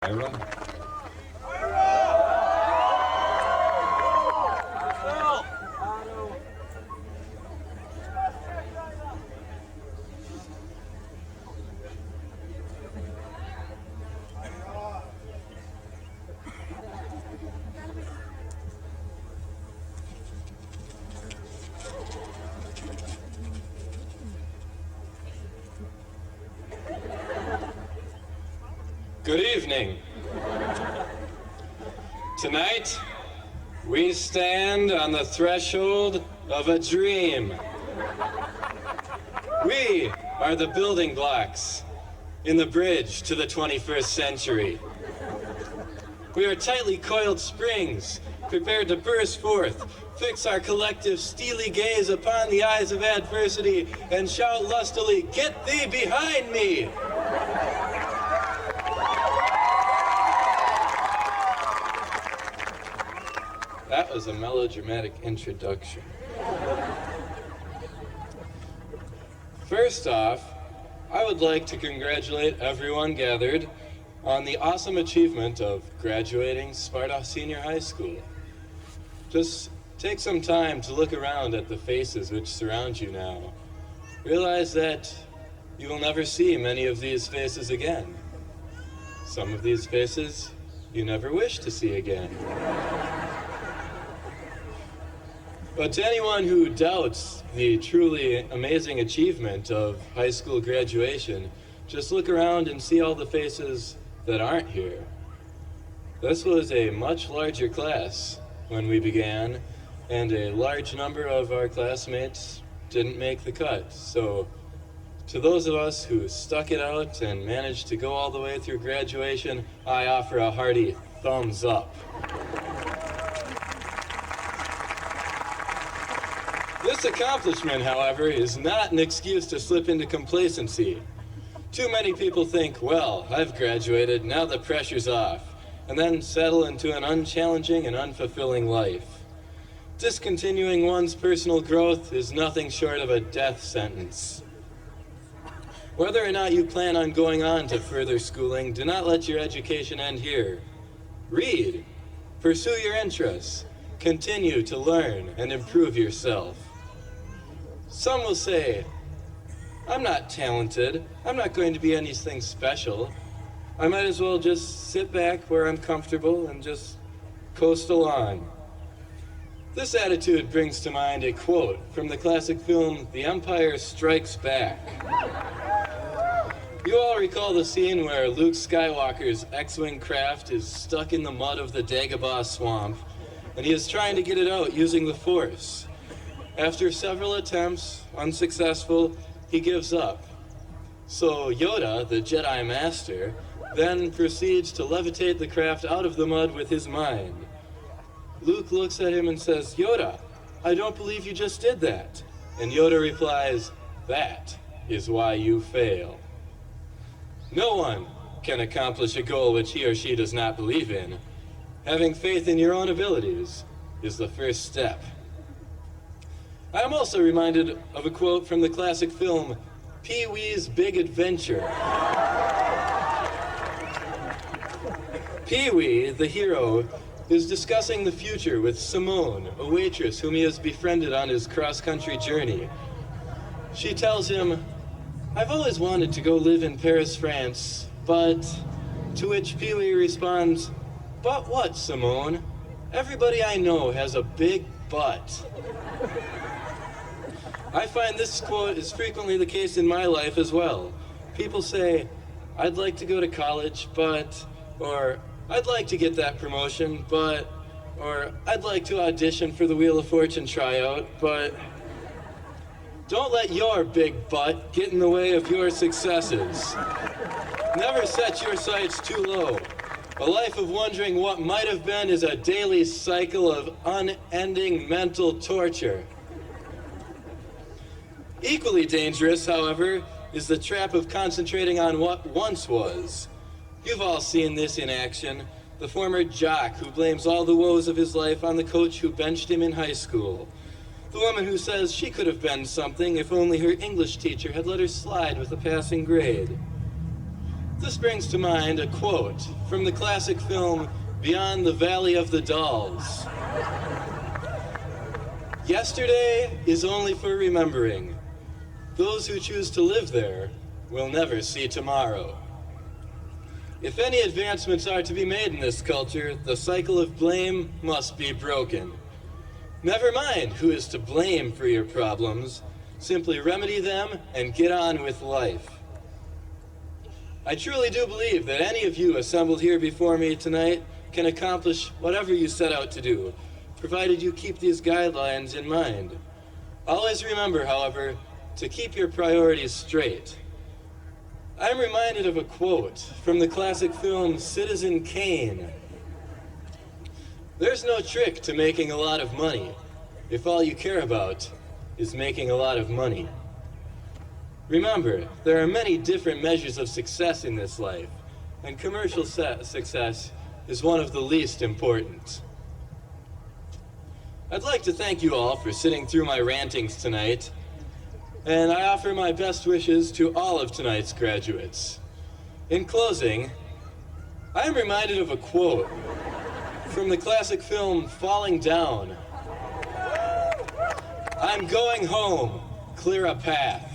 Ira? Good evening. Tonight, we stand on the threshold of a dream. We are the building blocks in the bridge to the 21st century. We are tightly coiled springs, prepared to burst forth, fix our collective steely gaze upon the eyes of adversity, and shout lustily, "Get thee behind me!" That was a melodramatic introduction. First off, I would like to congratulate everyone gathered on the awesome achievement of graduating Sparta Senior High School. Just take some time to look around at the faces which surround you now. Realize that you will never see many of these faces again. Some of these faces you never wish to see again. But to anyone who doubts the truly amazing achievement of high school graduation, just look around and see all the faces that aren't here. This was a much larger class when we began, and a large number of our classmates didn't make the cut. So to those of us who stuck it out and managed to go all the way through graduation, I offer a hearty thumbs up. This accomplishment, however, is not an excuse to slip into complacency. Too many people think, well, I've graduated, now the pressure's off, and then settle into an unchallenging and unfulfilling life. Discontinuing one's personal growth is nothing short of a death sentence. Whether or not you plan on going on to further schooling, do not let your education end here. Read, pursue your interests, continue to learn and improve yourself. Some will say, I'm not talented, I'm not going to be anything special. I might as well just sit back where I'm comfortable and just coast along. This attitude brings to mind a quote from the classic film The Empire Strikes Back. You all recall the scene where Luke Skywalker's X-Wing craft is stuck in the mud of the Dagobah swamp, and he is trying to get it out using the Force. After several attempts, unsuccessful, he gives up. So Yoda, the Jedi Master, then proceeds to levitate the craft out of the mud with his mind. Luke looks at him and says, "Yoda, I don't believe you just did that." And Yoda replies, "That is why you fail." No one can accomplish a goal which he or she does not believe in. Having faith in your own abilities is the first step. I am also reminded of a quote from the classic film, Pee-wee's Big Adventure. Pee-wee, the hero, is discussing the future with Simone, a waitress whom he has befriended on his cross-country journey. She tells him, "I've always wanted to go live in Paris, France, but..." To which Pee-wee responds, "But what, Simone? Everybody I know has a big butt." I find this quote is frequently the case in my life as well. People say, "I'd like to go to college, but..." or "I'd like to get that promotion, but..." or "I'd like to audition for the Wheel of Fortune tryout, but..." Don't let your big butt get in the way of your successes. Never set your sights too low. A life of wondering what might have been is a daily cycle of unending mental torture. Equally dangerous, however, is the trap of concentrating on what once was. You've all seen this in action. The former jock who blames all the woes of his life on the coach who benched him in high school. The woman who says she could have been something if only her English teacher had let her slide with a passing grade. This brings to mind a quote from the classic film Beyond the Valley of the Dolls. Yesterday is only for remembering. Those who choose to live there will never see tomorrow. If any advancements are to be made in this culture, the cycle of blame must be broken. Never mind who is to blame for your problems, simply remedy them and get on with life. I truly do believe that any of you assembled here before me tonight can accomplish whatever you set out to do, provided you keep these guidelines in mind. Always remember, however, to keep your priorities straight. I'm reminded of a quote from the classic film Citizen Kane. There's no trick to making a lot of money if all you care about is making a lot of money. Remember, there are many different measures of success in this life, and commercial success is one of the least important. I'd like to thank you all for sitting through my rantings tonight, and I offer my best wishes to all of tonight's graduates. In closing, I am reminded of a quote from the classic film Falling Down. I'm going home, clear a path.